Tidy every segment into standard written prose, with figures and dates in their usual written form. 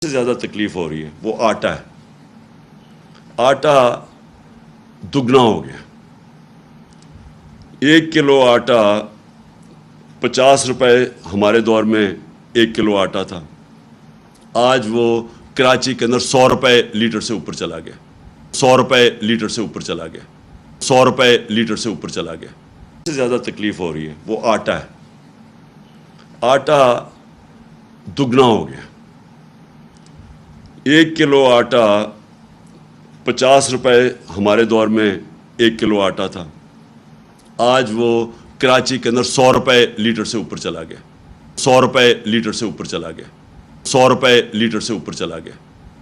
سے زیادہ تکلیف ہو رہی ہے وہ آٹا ہے. آٹا دگنا ہو گیا. 1 کلو آٹا 50 روپے ہمارے دور میں 1 کلو آٹا تھا. آج وہ کراچی کے اندر 100 روپے لیٹر سے اوپر چلا گیا. 100 روپے لیٹر سے اوپر چلا گیا. 100 روپے لیٹر سے اوپر چلا گیا. سے زیادہ تکلیف ہو رہی ہے وہ آٹا ہے. آٹا دگنا ہو گیا. 1 کلو آٹا 50 روپے ہمارے دور میں 1 کلو آٹا تھا. آج وہ کراچی کے اندر 100 روپے لیٹر سے اوپر چلا گیا. 100 روپے لیٹر سے اوپر چلا گیا. 100 روپے لیٹر سے اوپر چلا گیا.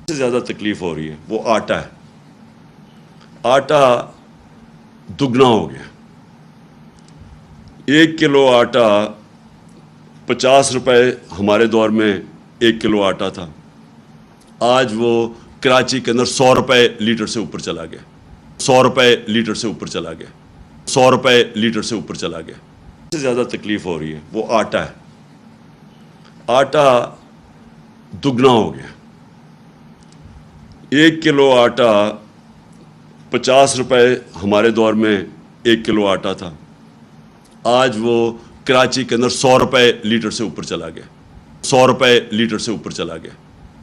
سے زیادہ تکلیف ہو رہی ہے وہ آٹا ہے. آٹا دگنا ہو گیا. 1 کلو آٹا 50 روپے ہمارے دور میں 1 کلو آٹا تھا. آج وہ کراچی کے اندر 100 روپے لیٹر سے اوپر چلا گیا. 100 روپے لیٹر سے اوپر چلا گیا. 100 روپے لیٹر سے اوپر چلا گیا. سے زیادہ تکلیف ہو رہی ہے وہ آٹا ہے. آٹا دگنا ہو گیا. 1 کلو آٹا 50 روپے ہمارے دور میں 1 کلو آٹا تھا. آج وہ کراچی کے اندر 100 روپے لیٹر سے اوپر چلا گیا. 100 روپے لیٹر سے اوپر چلا گیا.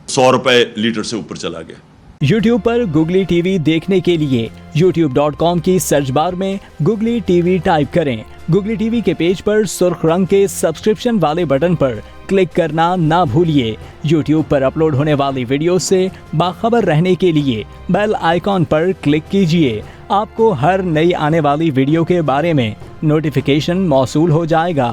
100 روپے لیٹر سے اوپر چلا گیا. یوٹیوب پر گوگلی ٹی وی دیکھنے کے لیے youtube.com کی سرچ بار میں گوگلی ٹی وی ٹائپ کریں. گوگلی ٹی وی کے پیج پر سرخ رنگ کے سبسکرپشن والے بٹن پر کلک کرنا نہ بھولیے. یوٹیوب پر اپلوڈ ہونے والی ویڈیو سے باخبر رہنے کے لیے بیل آئیکن پر کلک کیجیے. آپ کو ہر نئی آنے والی ویڈیو کے بارے میں نوٹیفیکیشن موصول ہو جائے گا.